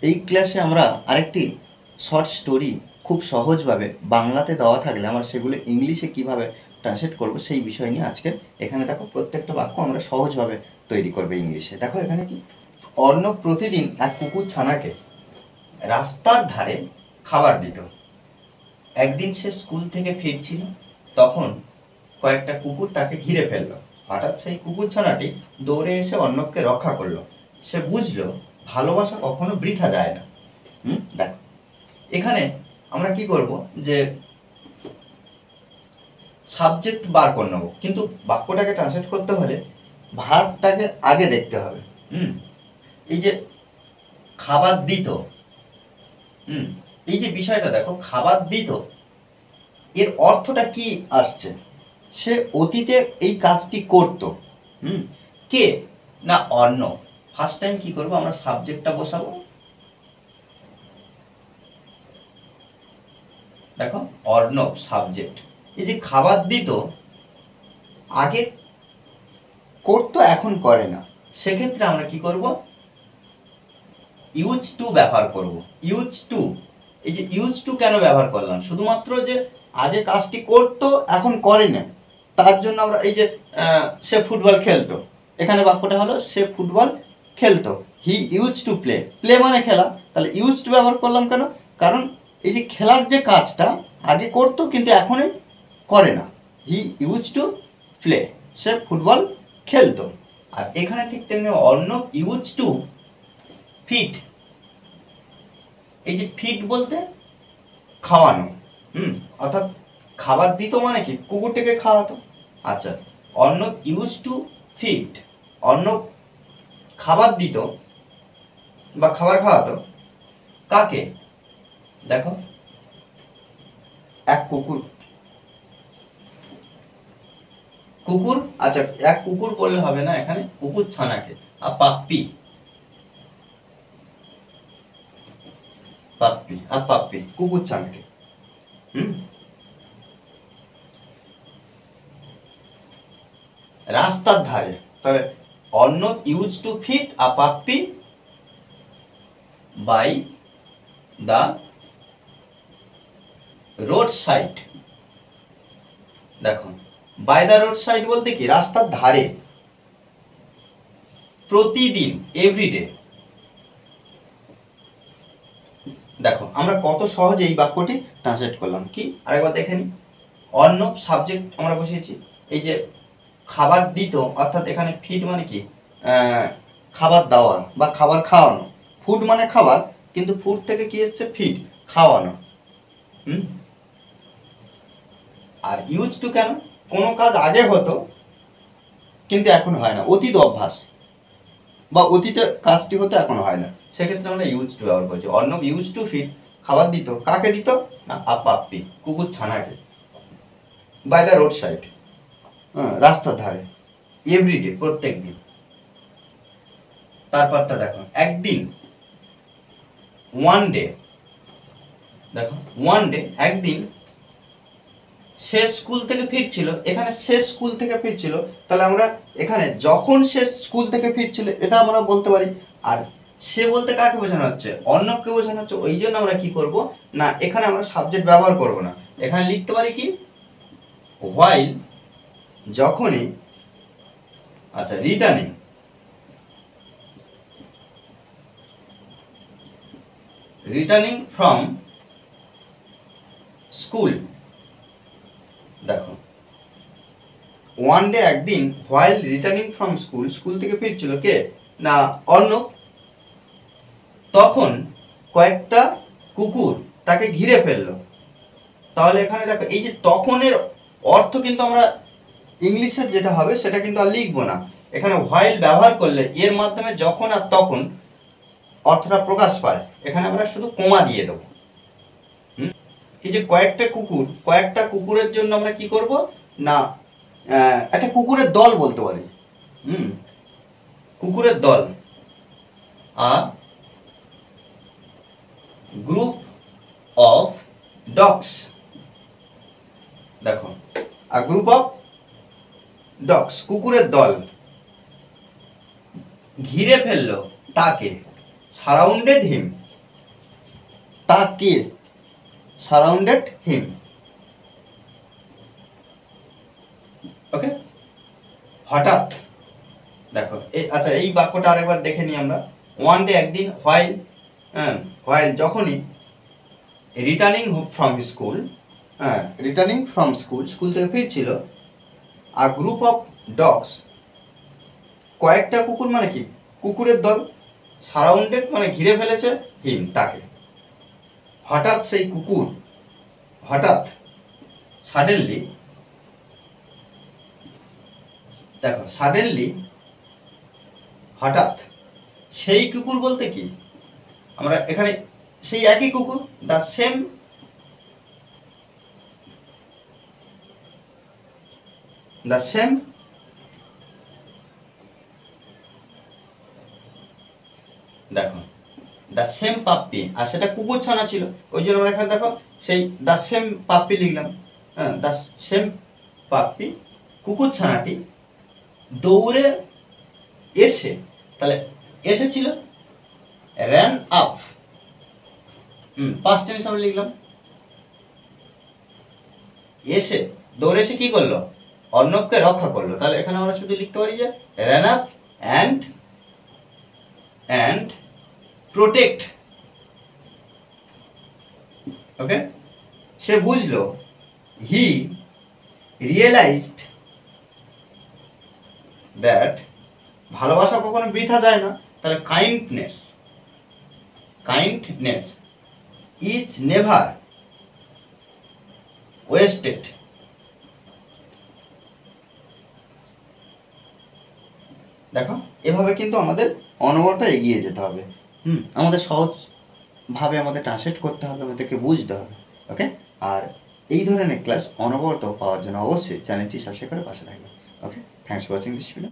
এই ক্লাসে আমরা আরেকটি শর্ট স্টোরি খুব সহজভাবে বাংলাতে দেওয়া থাকলে আমরা সেগুলো ইংলিশে কিভাবে ট্রান্সলেট করব সেই বিষয় নিয়ে আজকে এখানে দেখো প্রত্যেকটা বাক্য আমরা সহজভাবে তৈরি করবে ইংলিশে। দেখো এখানে কি, অর্ণব প্রতিদিন এক কুকুর ছানাকে রাস্তার ধারে খাবার দিত। একদিন সে স্কুল থেকে ফিরছিল, তখন কয়েকটা কুকুর তাকে ঘিরে ফেললো। হঠাৎ সেই কুকুর ছানাটি দৌড়ে এসে অর্ণবকে রক্ষা করলো। সে বুঝলো ভালোবাসা কখনো বৃথা যায় না। দেখ এখানে আমরা কি করব, যে সাবজেক্ট বার করে নেবো, কিন্তু বাক্যটাকে ট্রান্সলেট করতে হলে ভার্বটাকে আগে দেখতে হবে। এই যে খাবার দিত, এই যে বিষয়টা দেখো, খাবার দিত, এর অর্থটা কি আসছে? সে অতীতে এই কাজটি করত। কে না অর্ণব। ফার্স্ট টাইম কি করবো, আমরা সাবজেক্টটা বসাবো। দেখো অর্ণব সাবজেক্ট। এই যে খাবার দিত, আগে করতো এখন করে না, সেক্ষেত্রে আমরা কি করব, ইউজ টু ব্যবহার করব। ইউজ টু, এই যে ইউজ টু কেন ব্যবহার করলাম, শুধুমাত্র যে আগে কাজটি করতো এখন করে না, তার জন্য আমরা এই যে সে ফুটবল খেলতো, এখানে বাক্যটা হলো সে ফুটবল খেলতো। He use to play, play মানে খেলা, তাহলে ইউজ টু ব্যবহার করলাম কেন, কারণ এই যে খেলার যে কাজটা আগে করতো কিন্তু এখনই করে না। He use to play, say football খেলতো। আর এখানে ঠিক তেমনি অর্ণব ইউজ টু ফিট। এই যে ফিট বলতে খাওয়ানো, অর্থাৎ খাবার দিত মানে কি, কুকুরটিকে খাওয়াতো। আচ্ছা, Arnab use to feed, Arnab খাবার দিত বা খাবার খাওয়াতো কাকে, দেখো এক কুকুর, কুকুর। আচ্ছা, এক কুকুর বললে হবে না, এখানে কুকুর ছানাকে, আর পাপ্পি, পাপ্পি আর পাপ্পি কুকুর ছানাকে। রাস্তার ধারে, তাহলে Arnab use to feed a puppy by the road side. দেখো বাই দ্য রোড সাইড বলতে কি, রাস্তার ধারে, প্রতিদিন, এভরিডে। দেখো আমরা কত সহজে এই বাক্যটি ট্রান্সলেট করলাম। কি আরেকবার দেখে নি, অর্ণব সাবজেক্ট আমরা বসিয়েছি, এই যে খাবার দিত, অর্থাৎ এখানে ফিড মানে কি, খাবার দেওয়া বা খাবার খাওয়ানো। ফুড মানে খাবার, কিন্তু ফুড থেকে কি এসছে, ফিড, খাওয়ানো। আর ইউজ টু কেন, কোনো কাজ আগে হতো কিন্তু এখন হয় না, অতীত অভ্যাস বা অতীতে কাজটি হতো এখন হয় না, সেক্ষেত্রে আমরা ইউজ টু ব্যবহার করছি। অর্ণব ইউজ টু ফিড, খাবার দিত, কাকে দিত না, পাপ্পি কুকুর ছানাকে, বাই দ্য রোড সাইড, রাস্তার ধারে, এভরিডে প্রত্যেক দিন। তারপরটা দেখো একদিন, ওয়ান ডে। দেখো ওয়ান ডে, একদিন সে স্কুল থেকে ফিরছিল, এখানে সে স্কুল থেকে ফিরছিল, তাহলে আমরা এখানে যখন সে স্কুল থেকে ফিরছিল এটা আমরা বলতে পারি। আর সে বলতে কাকে বোঝানো হচ্ছে, অর্ণবকে বোঝানো হচ্ছে, ওই জন্য আমরা কি করব না, এখানে আমরা সাবজেক্ট ব্যবহার করব না, এখানে লিখতে পারি কি, হোয়াইল, যখনই, আচ্ছা রিটার্নিং, রিটার্নিং ফ্রম স্কুল। দেখো ওয়ান ডে একদিন, while returning from school, school থেকে ফিরছিল কে না অর্ণব, তখন কয়েকটা কুকুর তাকে ঘিরে ফেললো। তাহলে এখানে দেখো এই যে তখনের অর্থ কিন্তু আমরা ইংলিশে যেটা হবে সেটা কিন্তু আর লিখবো না, এখানে হোয়াইল ব্যবহার করলে এর মাধ্যমে যখন আর তখন অর্থটা প্রকাশ পায়, এখানে আমরা শুধু কমা দিয়ে দেবো। এই যে কয়েকটা কুকুর, কয়েকটা কুকুরের জন্য আমরা কি করব না, একটা কুকুরের দল বলতে পারি। কুকুরের দল, আ গ্রুপ অফ ডগস। দেখো আ গ্রুপ অফ ডগস, কুকুরের দল ঘিরে ফেললো তাকে, সারাউন্ডেড হিম, তাকে, সারাউন্ডেড হিম। ওকে, হঠাৎ, দেখো আচ্ছা এই বাক্যটা আরেকবার দেখে নিই আমরা। ওয়ান ডে, একদিন, হোয়াইল যখনই রিটার্নিং ফ্রম স্কুল, স্কুল থেকে ফিরছিল, আর গ্রুপ অফ ডগস, কয়েকটা কুকুর মানে কি, কুকুরের দল, সারাউন্ডেড মানে ঘিরে ফেলেছে, হিম তাকে। হঠাৎ সেই কুকুর, হঠাৎ, সাডেনলি, দেখো সাডেনলি, হঠাৎ, সেই কুকুর বলতে কি, আমরা এখানে সেই একই কুকুর, দ্য সেম, দেখো দ্য সেম পাপ্পি, আর সেটা কুকুর ছানা ছিল, ওই জন্য আমরা এখানে দেখো সেই দ্য সেম পাপ্পি লিখলাম। দ্য সেম পাপ্পি, কুকুর ছানাটি দৌড়ে এসে, তাহলে এসেছিল, র্যান আপ, পাস্ট টেন্স আমরা লিখলাম। এসে, দৌড়ে এসে কি করলো, অর্ণবকে রক্ষা করলো, তাহলে এখানে আমরা শুধু লিখতে পারি যে র্যান আপ অ্যান্ড প্রোটেক্ট। ওকে, সে বুঝলো, হি রিয়েলাইজড দ্যাট, ভালোবাসা কখনো বৃথা যায় না, তাহলে কাইন্ডনেস ইজ নেভার ওয়েস্টেড। দেখো এভাবে কিন্তু আমাদের অনবরত এগিয়ে যেতে হবে। আমাদের সহজভাবে আমাদের ট্রান্সলেট করতে হবে, আমাদেরকে বুঝতে হবে। ওকে, আর এই ধরনের ক্লাস অনবরত পাওয়ার জন্য অবশ্যই চ্যানেলটি সাবস্ক্রাইব করে পাশে থাকবে। Okay, thanks for watching this video.